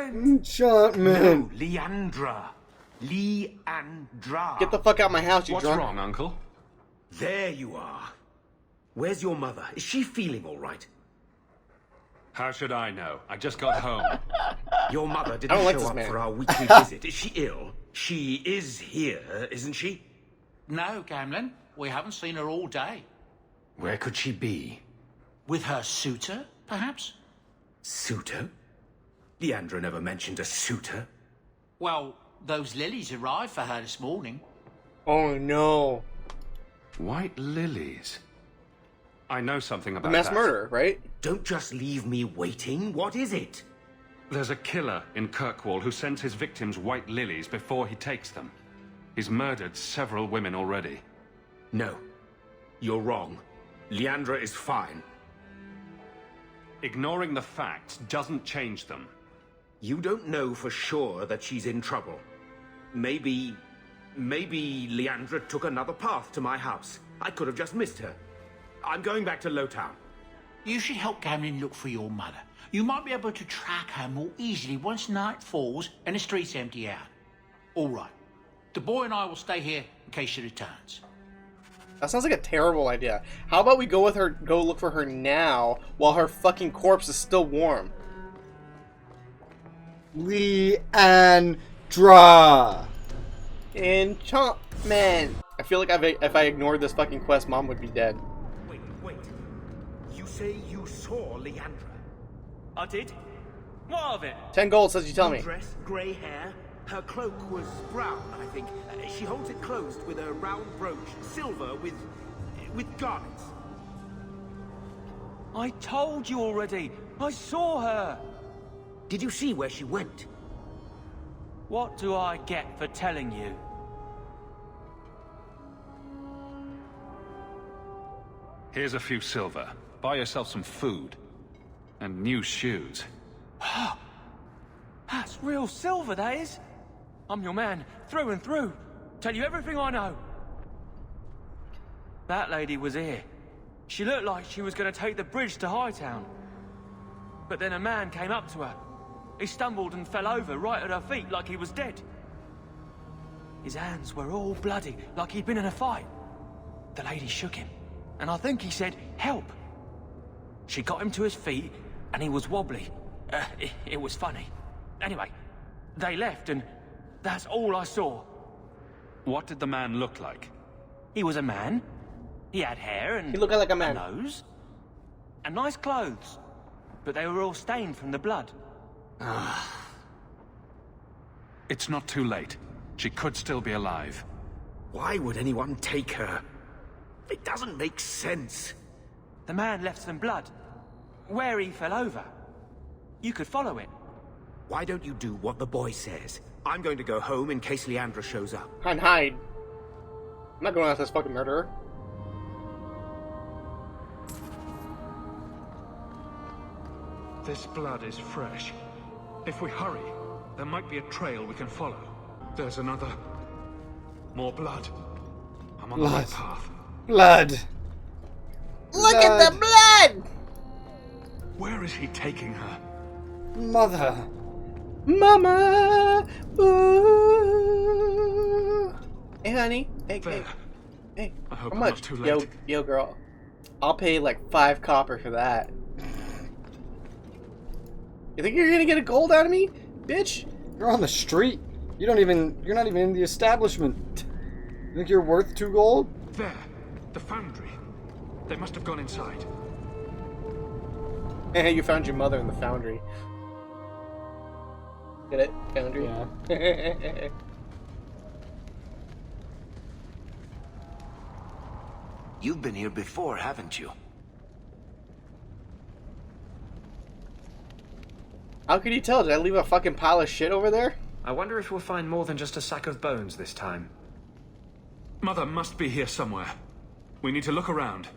Enchantment. No, Leandra. Leandra. Get the fuck out of my house, you What's drunk. wrong, Uncle? There you are. Where's your mother? Is she feeling all right? How should I know? I just got home. Your mother I didn't don't like show this up man. for our weekly visit. Is she ill? She is here, isn't she? No, Gamlin. We haven't seen her all day. Where could she be? With her suitor, perhaps? Suitor? Leandra never mentioned a suitor. Well, those lilies arrived for her this morning. Oh no. White lilies. I know something about Mass that. murder, right? Don't just leave me waiting. What is it? There's a killer in Kirkwall who sends his victims white lilies before he takes them. He's murdered several women already. No. You're wrong. Leandra is fine. Ignoring the facts doesn't change them. You don't know for sure that she's in trouble. Maybe Leandra took another path to my house. I could have just missed her. I'm going back to Lowtown. You should help Gamlin look for your mother. You might be able to track her more easily once night falls and the streets empty out. All right. The boy and I will stay here in case she returns. That sounds like a terrible idea. How about we go look for her now while her fucking corpse is still warm? Leandra. Enchantment. I feel like if I ignored this fucking quest, Mom would be dead. Wait. You say you saw Leandra? I did. What of it? 10 gold says you tell me. Dress, grey hair. Her cloak was brown, I think. She holds it closed with a round brooch, silver with garnets. I told you already. I saw her. Did you see where she went? What do I get for telling you? Here's a few silver. Buy yourself some food. And new shoes. That's real silver, that is. I'm your man, through and through. Tell you everything I know. That lady was here. She looked like she was going to take the bridge to Hightown. But then a man came up to her. He stumbled and fell over right at her feet like he was dead. His hands were all bloody, like he'd been in a fight. The lady shook him, and I think he said, "Help." She got him to his feet, and he was wobbly. It was funny. Anyway, they left, and that's all I saw. What did the man look like? He was a man. He had hair and He looked like a man. nose. And nice clothes. But they were all stained from the blood. It's not too late. She could still be alive. Why would anyone take her? It doesn't make sense. The man left some blood. Where he fell over. You could follow it. Why don't you do what the boy says? I'm going to go home in case Leandra shows up. And hide. I'm not going after this fucking murderer. This blood is fresh. If we hurry, there might be a trail we can follow. There's another... more blood. I'm on the right path. Blood. Look at the blood! Where is he taking her? Mother. Mama! Ooh. Hey, honey. Hey, There. hey. I hope How I'm much? not too late. Yo, girl. I'll pay like 5 copper for that. You think you're gonna get a gold out of me, bitch? You're on the street. You're not even in the establishment. You think you're worth 2 gold? There. The foundry. They must have gone inside. Hey, you found your mother in the foundry. Get it? Foundry? Yeah. You've been here before, haven't you? How could you tell? Did I leave a fucking pile of shit over there? I wonder if we'll find more than just a sack of bones this time. Mother must be here somewhere. We need to look around.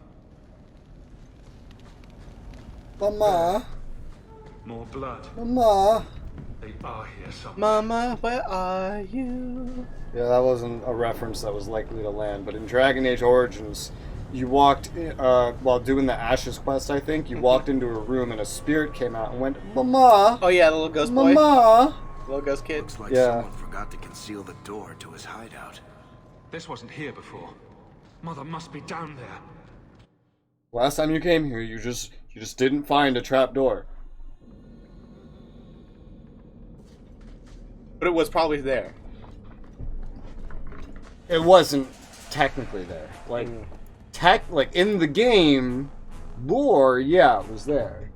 Mama. More blood. Mama. They are here somewhere. Mama, where are you? Yeah, that wasn't a reference that was likely to land, but in Dragon Age Origins, you walked, while doing the Ashes quest, I think, you walked into a room and a spirit came out and went, Mama! Oh yeah, the little ghost boy. Mama! Little ghost kid. Looks like Yeah. someone forgot to conceal the door to his hideout. This wasn't here before. Mother must be down there. Last time you came here, you just didn't find a trapdoor. But it was probably there. It wasn't technically there. Like, like in the game, lore, yeah, it was there.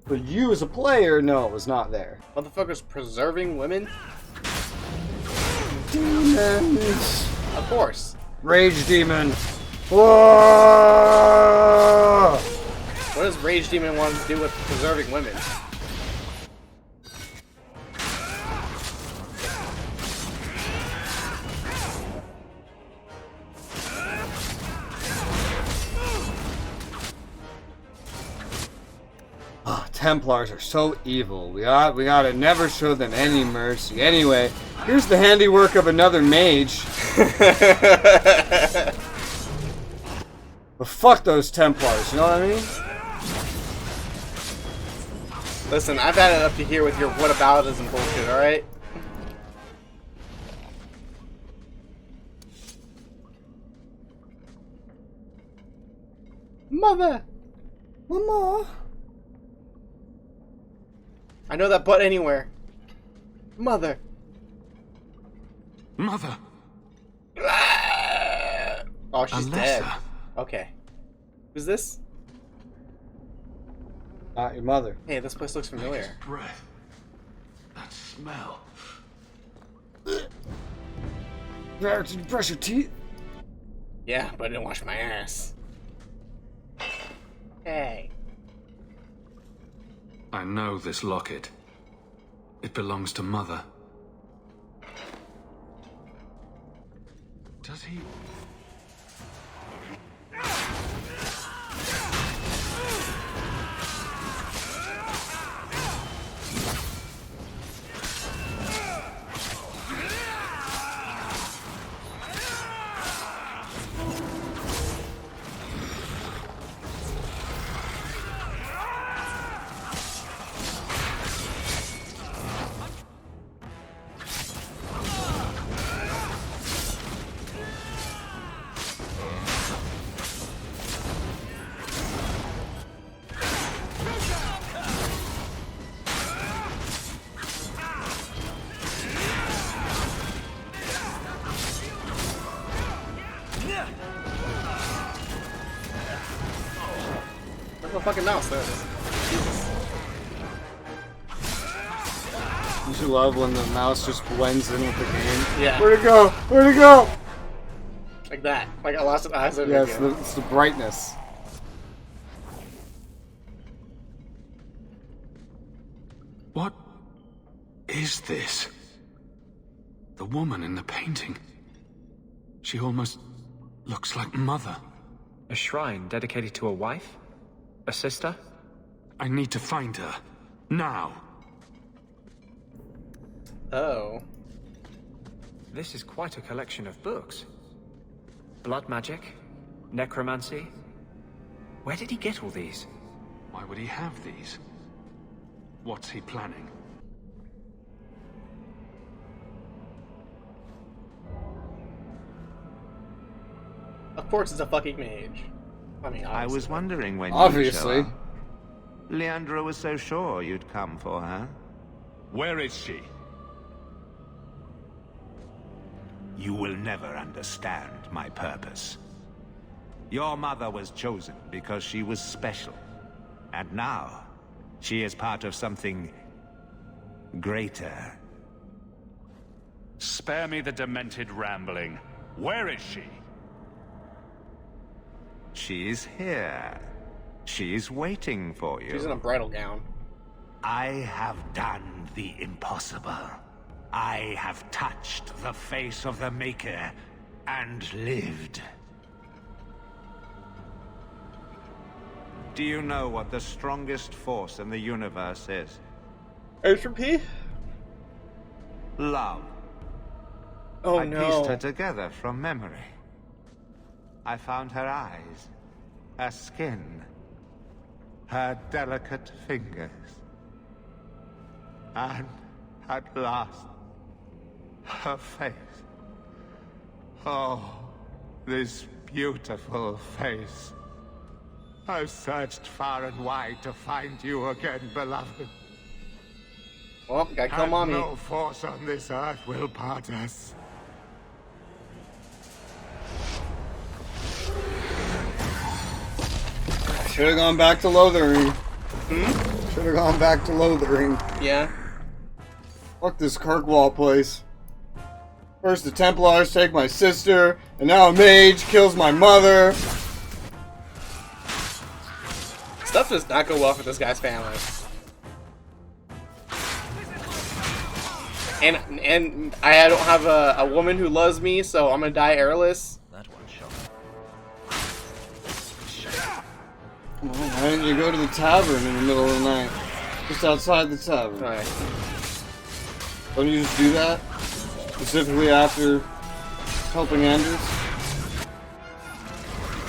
But you as a player, no, it was not there. Motherfuckers preserving women? Demons. Of course. Rage demon. Whoa! What does Rage Demon want to do with preserving women? Oh, Templars are so evil. We gotta never show them any mercy. Anyway, here's the handiwork of another mage. But fuck those Templars, you know what I mean? Listen, I've had it up to here with your whataboutism bullshit, alright? Mother! Mama! I know that butt anywhere. Mother! Mother! Oh, she's dead. Alessa. Okay. Who's this? Not your mother. Hey, this place looks familiar. Breath. That smell. Did you brush your teeth? Yeah, but I didn't wash my ass. Hey. I know this locket. It belongs to Mother. Does he... Where's the fucking mouse? There it is. Jesus. Don't you love when the mouse just blends in with the game? Yeah. Where'd it go? Where'd it go? Like that. Like I lost an eye. So Yeah, it's the brightness. What is this? The woman in the painting. She almost looks like Mother. A shrine dedicated to a wife? A sister? I need to find her. Now. Oh. This is quite a collection of books. Blood magic? Necromancy? Where did he get all these? Why would he have these? What's he planning? Of course it's a fucking mage. I mean, I was wondering when Obviously. you'd show up. Leandra was so sure you'd come for her. Where is she? You will never understand my purpose. Your mother was chosen because she was special. And now, she is part of something greater. Spare me the demented rambling. Where is she? She's here. She's waiting for you. She's in a bridal gown. I have done the impossible. I have touched the face of the Maker and lived. Do you know what the strongest force in the universe is? Entropy? Love. Oh I no. pieced her together from memory. I found her eyes, her skin, her delicate fingers, and at last, her face. Oh, this beautiful face. I've searched far and wide to find you again, beloved. Well, gotta kill And mommy. no force on this earth will part us. Should have gone back to Lothering. Should have gone back to Lothering. Yeah. Fuck this Kirkwall place. First the Templars take my sister, and now a mage kills my mother. Stuff does not go well for this guy's family. And I don't have a woman who loves me, so I'm gonna die heirless. That one shot. Why didn't you go to the tavern in the middle of the night? Just outside the tavern. Alright. Don't you just do that? Specifically after helping Anders?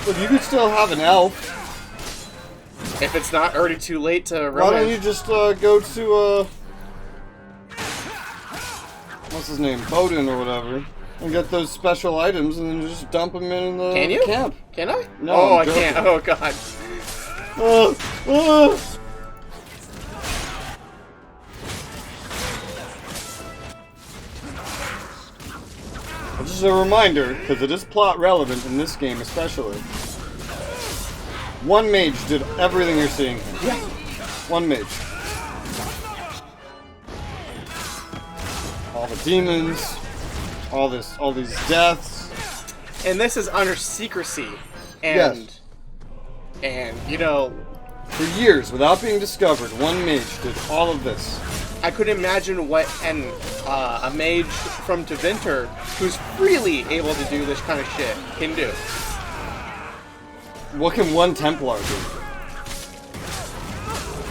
Look, you could still have an elf. If it's not already too late to Why don't you ruin. just go to, what's his name? Bowden or whatever. And get those special items and then just dump them in the Can you? camp. Can I? No, Oh, I'm I can't. joking. Oh, God. Just a reminder, because it is plot relevant in this game especially. One mage did everything you're seeing here. Yeah. One mage. All the demons, all these deaths. And this is under secrecy. Yes. And, you know, For years, without being discovered, one mage did all of this. I could imagine what a mage from Deventer, who's freely able to do this kind of shit, can do. What can one Templar do?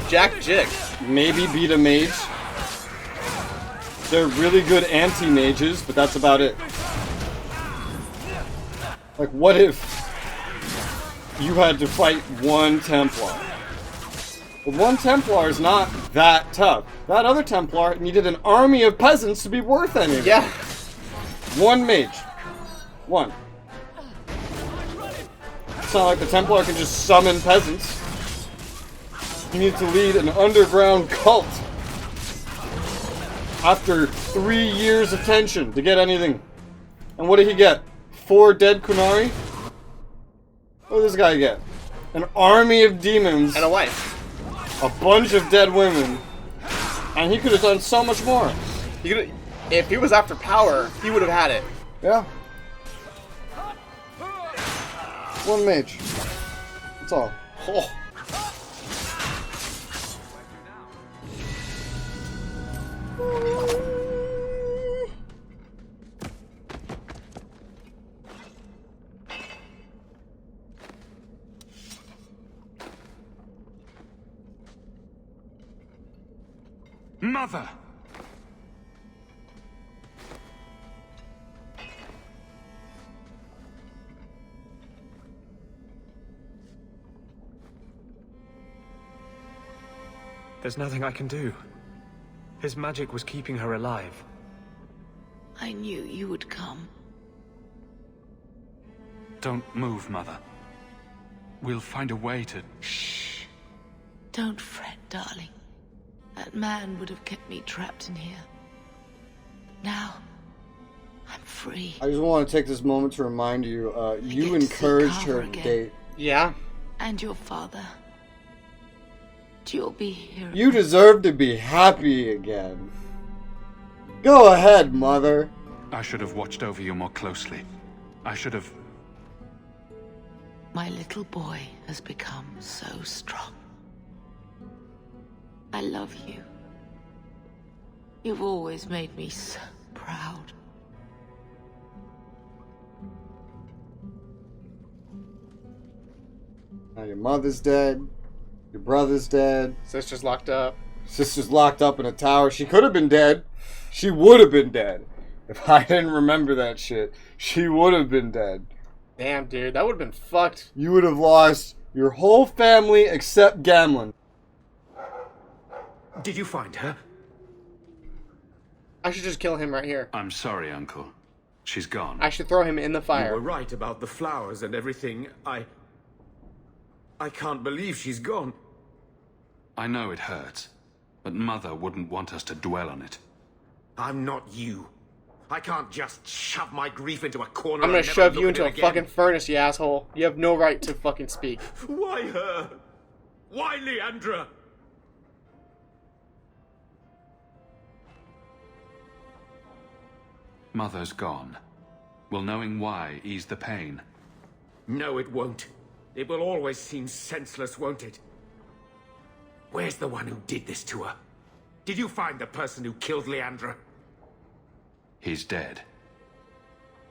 Jack Jig. Maybe beat a mage. They're really good anti-mages, but that's about it. Like, what if you had to fight one Templar? But one Templar is not that tough. That other Templar needed an army of peasants to be worth anything. Yeah. One mage. One. It's not like the Templar can just summon peasants. You need to lead an underground cult. After 3 years of tension to get anything. And what did he get? 4 dead Kunari? What did this guy get? An army of demons. And a wife. A bunch of dead women. And he could have done so much more. If he was after power, he would have had it. Yeah. One mage. That's all. Oh. Mother! There's nothing I can do. His magic was keeping her alive. I knew you would come. Don't move, Mother. We'll find a way to... Shh. Don't fret, darling. That man would have kept me trapped in here. Now, I'm free. I just want to take this moment to remind you, you get to see encouraged her Carver to again. date. Yeah. And your father. You'll be here. You deserve to be happy again. Go ahead, mother. I should have watched over you more closely. I should have... My little boy has become so strong. I love you. You've always made me so proud. Now your mother's dead. Your brother's dead. Sister's locked up. Sister's locked up in a tower. She could have been dead. She would have been dead. If I didn't remember that shit, she would have been dead. Damn, dude. That would have been fucked. You would have lost Your whole family except Gamlen. Did you find her? I should just kill him right here. I'm sorry, Uncle. She's gone. I should throw him in the You fire. were right about the flowers and everything. I can't believe she's gone. I know it hurts, but Mother wouldn't want us to dwell on it. I'm not you. I can't just shove my grief into a corner. I'm gonna and never shove look you at into it a again. fucking furnace, you asshole. You have no right to fucking speak. Why her? Why Leandra? Mother's gone. Will knowing why ease the pain? No, it won't. It will always seem senseless, won't it? Where's the one who did this to her? Did you find the person who killed Leandra? He's dead.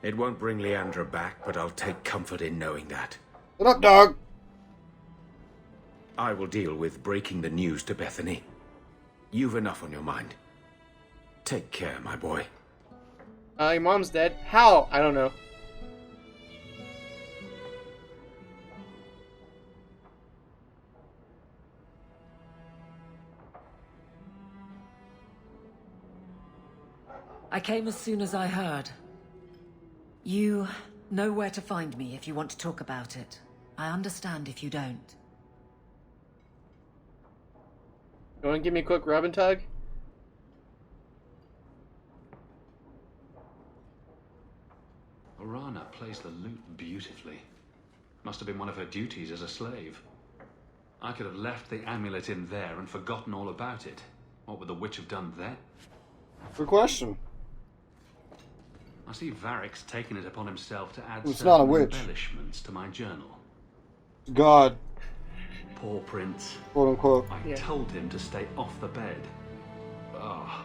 It won't bring Leandra back, but I'll take comfort in knowing that. What up, dog? I will deal with breaking the news to Bethany. You've enough on your mind. Take care, my boy. Your mom's dead. How? I don't know. I came as soon as I heard. You know where to find me if you want to talk about it. I understand if you don't. You want to give me a quick rub and tug? Orana plays the lute beautifully. Must have been one of her duties as a slave. I could have left the amulet in there and forgotten all about it. What would the witch have done then? Good question. I see Varric's taken it upon himself to add It's certain not a witch. embellishments to my journal. God, Poor Prince. quote unquote. I told him to stay off the bed. Ah,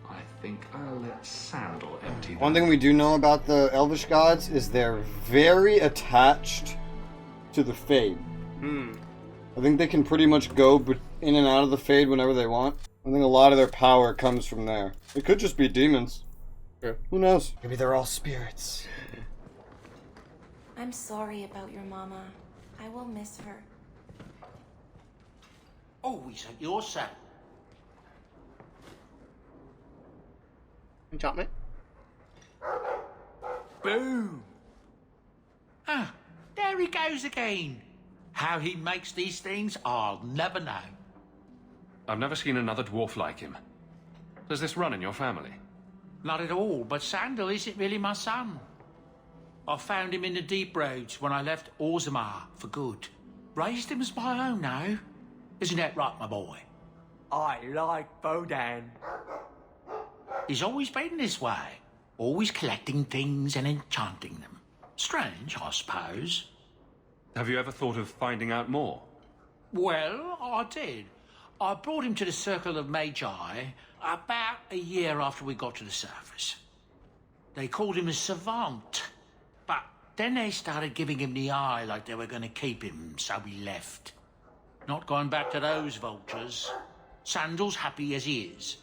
I think I'll let Sandal empty One that. thing we do know about the Elvish gods is they're very attached to the Fade. I think they can pretty much go in and out of the Fade whenever they want. I think a lot of their power comes from there. It could just be demons. Sure. Who knows? Maybe they're all spirits. I'm sorry about your mama. I will miss her. Always at your side. Enchantment? Boom! Ah, there he goes again. How he makes these things, I'll never know. I've never seen another dwarf like him. Does this run in your family? Not at all, but Sandal isn't really my son. I found him in the deep roads when I left Orzammar for good. Raised him as my own now. Isn't that right, my boy? I like Bodan. He's always been this way. Always collecting things and enchanting them. Strange, I suppose. Have you ever thought of finding out more? Well, I did. I brought him to the Circle of Magi about a year after we got to the surface. They called him a savant, but then they started giving him the eye like they were going to keep him, so we left. Not going back to those vultures. Sandal's happy as he is.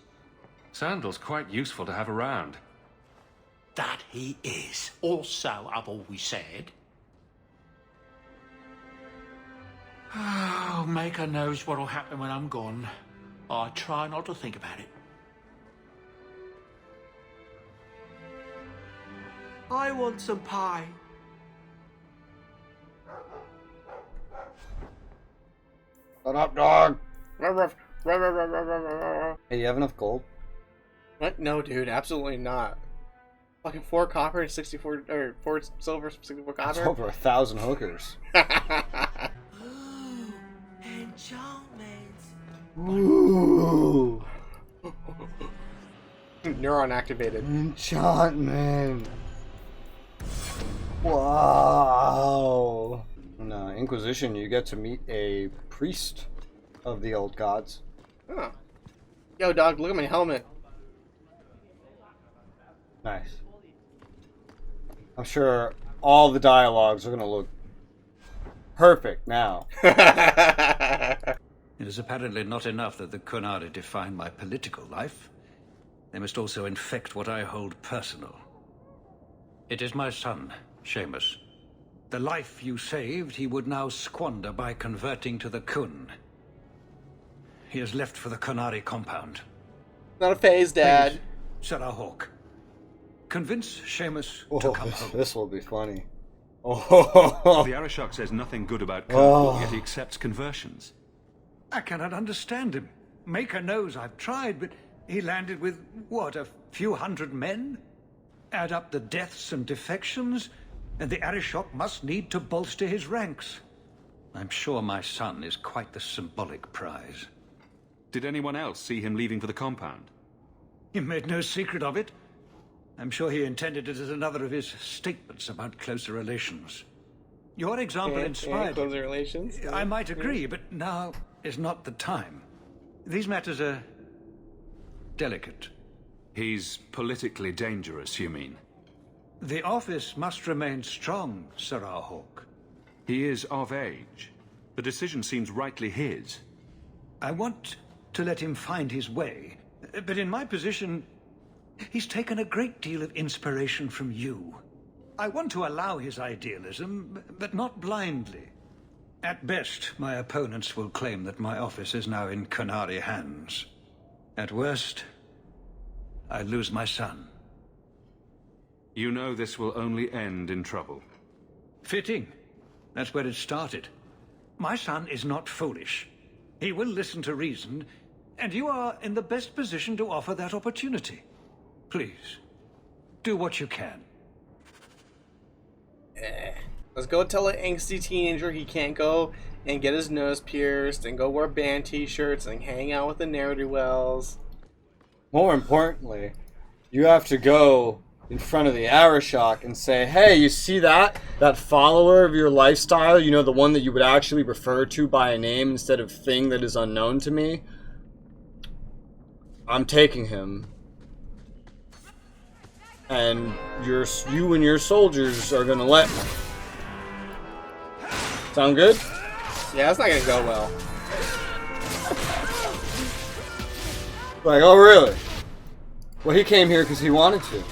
Sandal's quite useful to have around. That he is. Also, I've always said. Oh, Maker knows what'll happen when I'm gone. I try not to think about it. I want some pie. Shut up, dog. Ruff, ruff, ruff, ruff, ruff, ruff, ruff, ruff. Hey, you have enough gold? What? No, dude, absolutely not. Fucking 4 copper and 64, or 4 silver, 64 That's copper. over 1,000 hookers. Enchantments. Ooh. Neuron activated. Enchantment. Wow. In Inquisition, you get to meet a priest of the old gods. Huh. Yo, dog, look at my helmet. Nice. I'm sure all the dialogues are going to look perfect now. It is apparently not enough that the Kunari define my political life. They must also infect what I hold personal. It is my son, Seamus. The life you saved, he would now squander by converting to the Kun. He has left for the Qunari compound. Not a phase, Dad. Please, Sarah Hawke. Convince Seamus Oh, to come home. this will be funny. Oh. The Arishok says nothing good about Kirkwall, yet he accepts conversions. I cannot understand him. Maker knows I've tried, but he landed with, what, a few hundred men? Add up the deaths and defections, and the Arishok must need to bolster his ranks. I'm sure my son is quite the symbolic prize. Did anyone else see him leaving for the compound? He made no secret of it. I'm sure he intended it as another of his statements about closer relations. Your example inspired closer relations. I might agree, but now is not the time. These matters are delicate. He's politically dangerous, you mean? The office must remain strong, Sarah Hawke. He is of age. The decision seems rightly his. I want to let him find his way, but in my position, he's taken a great deal of inspiration from you. I want to allow his idealism, but not blindly. At best, my opponents will claim that my office is now in Qunari hands. At worst, I lose my son. You know this will only end in trouble. Fitting. That's where it started. My son is not foolish. He will listen to reason, and you are in the best position to offer that opportunity. Please, do what you can. Let's go tell an angsty teenager he can't go and get his nose pierced and go wear band t-shirts and hang out with the ne'er-do-wells. More importantly, you have to go in front of the Arishok and say, hey, you see that? That follower of your lifestyle, you know, the one that you would actually refer to by a name instead of thing that is unknown to me? I'm taking him. And you and your soldiers are gonna let me. Sound good? Yeah, that's not gonna go well. Like, oh really? Well, he came here because he wanted to.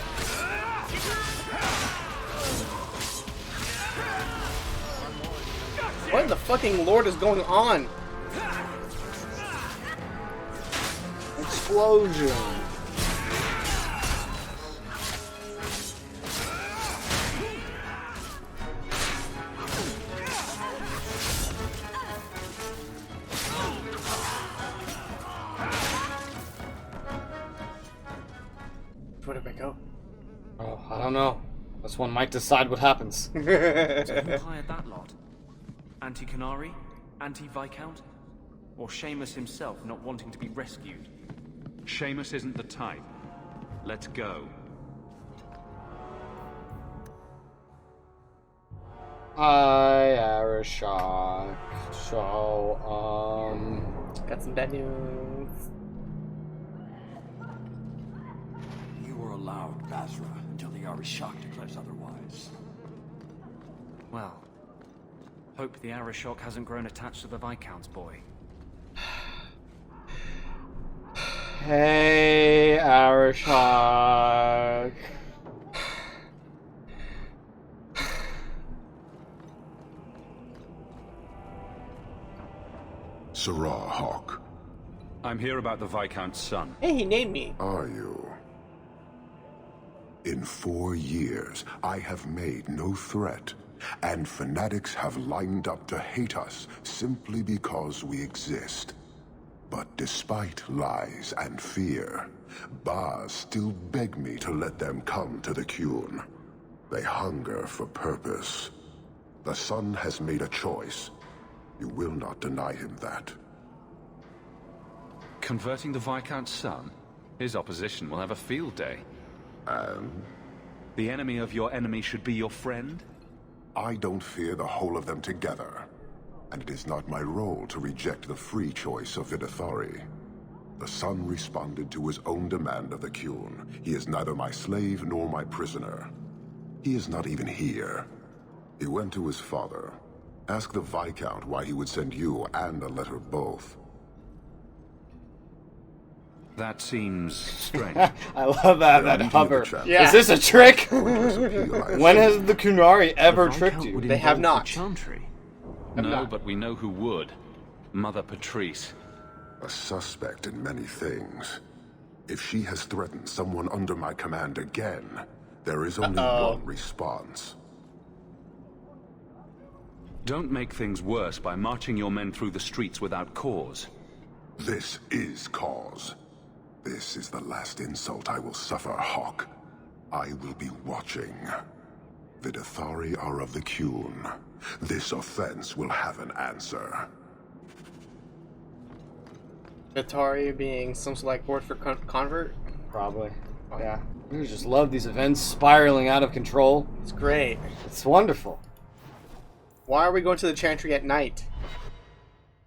What in the fucking lord is going on? Explosion. Where did I go? Oh, I don't know. This one might decide what happens. So who hired that lot? Anti-Qunari? Anti-Viscount? Or Seamus himself not wanting to be rescued? Seamus isn't the type. Let's go. Hi, Arishok. So, got some bad news. You were allowed Basra until the Arishok declares otherwise. Well, hope the Arishok hasn't grown attached to the Viscount's boy. hey, Arishok. Sarah Hawke. I'm here about the Viscount's son. Hey, he named me. Are you? In 4 years, I have made no threat, and fanatics have lined up to hate us simply because we exist. But despite lies and fear, Baz still beg me to let them come to the Qun. They hunger for purpose. The son has made a choice. You will not deny him that. Converting the Viscount's son? His opposition will have a field day. And? The enemy of your enemy should be your friend? I don't fear the whole of them together. And it is not my role to reject the free choice of Vidithari. The son responded to his own demand of the Qun. He is neither my slave nor my prisoner. He is not even here. He went to his father. Ask the Viscount why he would send you and a letter both. That seems strange. I love that hover. Yeah. Is this a trick? When has the Kunari ever tricked you? They have not. Chantry. No, but we know who would. Mother Patrice. A suspect in many things. If she has threatened someone under my command again, there is only one response. Don't make things worse by marching your men through the streets without cause. This is cause. This is the last insult I will suffer, Hawke. I will be watching. The Dethari are of the Qun. This offense will have an answer. Atari being some sort of word for convert? Probably. Yeah. We just love these events spiraling out of control. It's great. It's wonderful. Why are we going to the Chantry at night?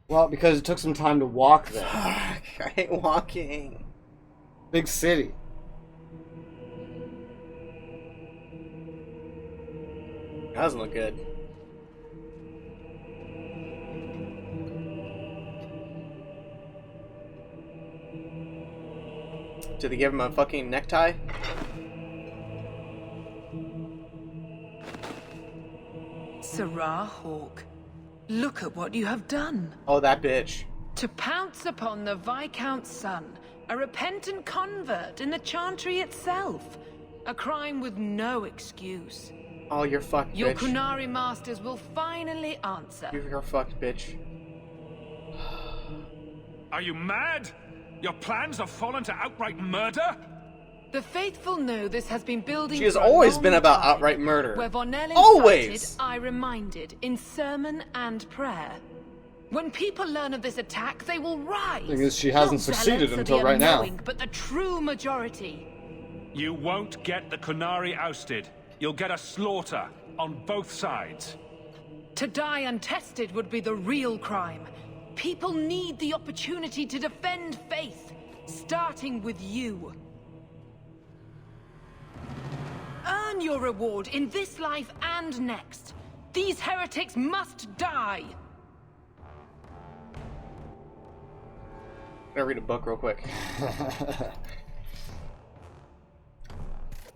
Well, because it took some time to walk there. I hate walking. Big city. That doesn't look good. Did they give him a fucking necktie? Sirrah Hawke, look at what you have done. Oh, that bitch. To pounce upon the Viscount's son, a repentant convert in the Chantry itself. A crime with no excuse. Oh, you're fucked, Your bitch. Kunari masters will finally answer. You're fucked, bitch. Are you mad? Your plans have fallen to outright murder? The faithful know this has been building. She has for a always long been about time. outright murder. Where Von Ellen Always! cited, I reminded in sermon and prayer. When people learn of this attack, they will rise. The thing is, she hasn't Not succeeded zealots until of the right now. unknowing, but the true majority. You won't get the Kunari ousted. You'll get a slaughter on both sides. To die untested would be the real crime. People need the opportunity to defend faith, starting with you. Earn your reward in this life and next. These heretics must die. I'm gonna read a book real quick.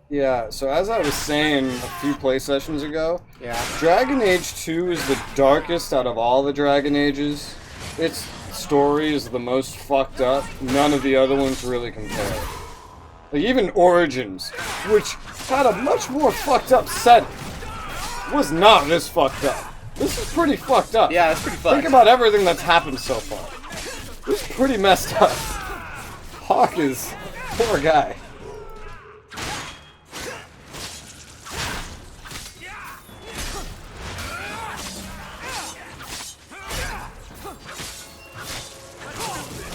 Yeah, so as I was saying a few play sessions ago, yeah, Dragon Age 2 is the darkest out of all the Dragon Ages. Its story is the most fucked up. None of the other ones really compare. Like even Origins, which had a much more fucked up setting, was not this fucked up. This is pretty fucked up. Yeah, it's pretty fucked. Think about everything that's happened so far. This is pretty messed up. Hawke is poor guy.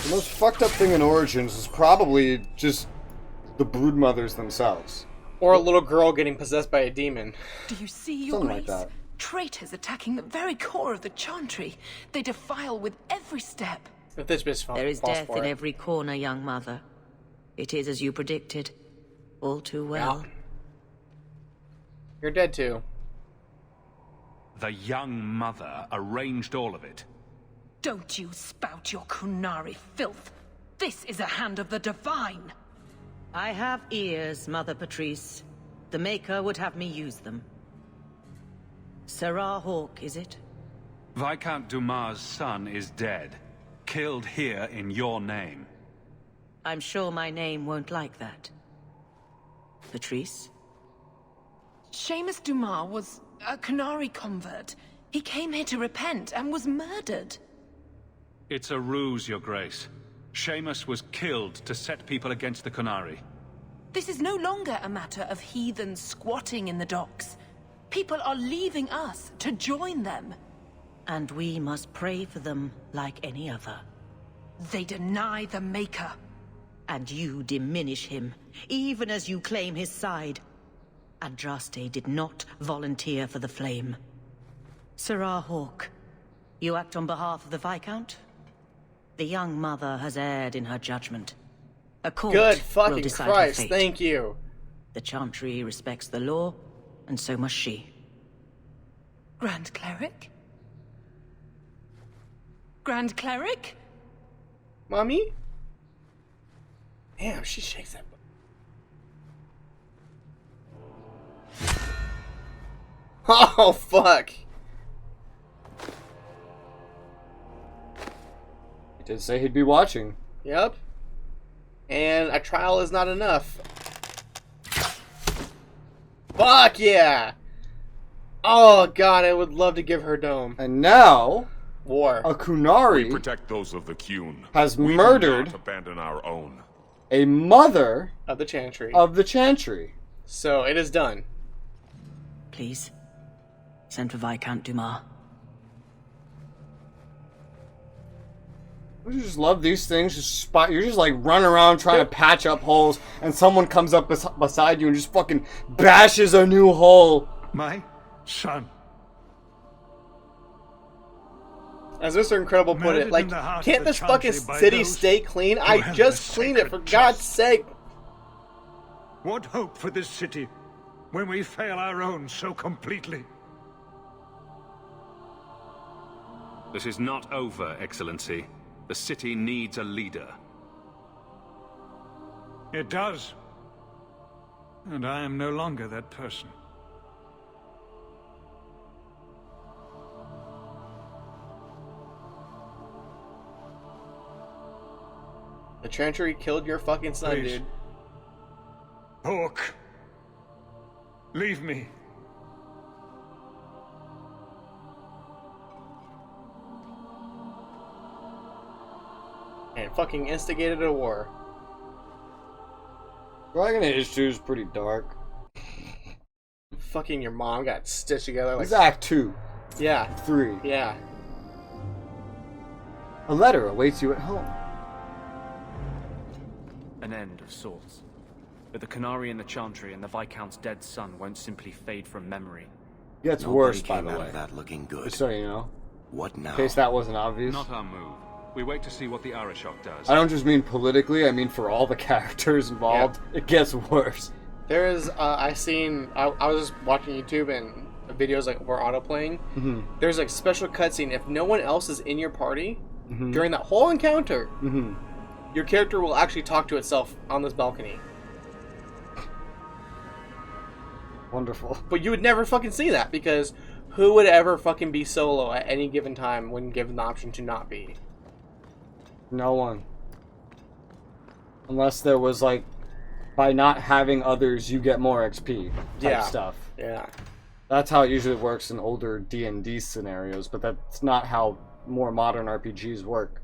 The most fucked up thing in Origins is probably just the broodmothers themselves. Or a little girl getting possessed by a demon. Do you see your Something grace? like that. Traitors attacking the very core of the Chantry. They defile with every step. If this bitch There is falls death for in it. every corner, young mother. It is as you predicted. All too well. Yeah. You're dead too. The young mother arranged all of it. Don't you spout your Kunari filth. This is a hand of the divine. I have ears, Mother Patrice. The Maker would have me use them. Sirrah Hawke, is it? Viscount Dumas' son is dead. Killed here in your name. I'm sure my name won't like that. Patrice? Seamus Dumas was a Kunari convert. He came here to repent and was murdered. It's a ruse, Your Grace. Seamus was killed to set people against the Kunari. This is no longer a matter of heathens squatting in the docks. People are leaving us to join them. And we must pray for them like any other. They deny the Maker. And you diminish him, even as you claim his side. Andraste did not volunteer for the flame. Sirrah Hawke, you act on behalf of the Viscount? The young mother has erred in her judgment. A court Good will fucking decide her Christ, fate. thank you. The Chantry respects the law, and so must she. Grand Cleric? Grand Cleric? Mommy? Damn, she shakes that. Oh, fuck. He did say he'd be watching. Yep. And a trial is not enough. Fuck yeah! Oh god, I would love to give her dome. And now, war. A Kunari we protect those of the Qun. Has we murdered do not abandon our own. A mother of the Chantry. So it is done. Please, send for Viscount Dumas. Don't you just love these things? You're just like running around trying to patch up holes, and someone comes up beside you and just fucking bashes a new hole. My son. As Mr. Incredible put it, like, can't this fucking city stay clean? I just cleaned it, for God's sake. What hope for this city when we fail our own so completely? This is not over, Excellency. The city needs a leader. It does. And I am no longer that person. The Chantry killed your fucking son, Please. dude. Hawke. Leave me. And fucking instigated a war. Dragon Age 2 is pretty dark. Fucking your mom got stitched together like... It's Act 2. Yeah. 3. Yeah. A letter awaits you at home. An end of sorts. But the Canary and the Chantry and the Viscount's dead son won't simply fade from memory. Gets Nobody worse, by came the out way. of that looking good. Just so you know. What now? In case that wasn't obvious. Not our move. We wait to see what the Arishok does. I don't just mean politically, I mean for all the characters involved. Yeah. It gets worse. There is, I was just watching YouTube and videos like were autoplaying. Mm-hmm. There's like special cutscene. If no one else is in your party during that whole encounter, your character will actually talk to itself on this balcony. Wonderful. But you would never fucking see that because who would ever fucking be solo at any given time when given the option to not be? No one. Unless there was like, by not having others, you get more XP type stuff. Yeah. That's how it usually works in older D&D scenarios, but that's not how more modern RPGs work.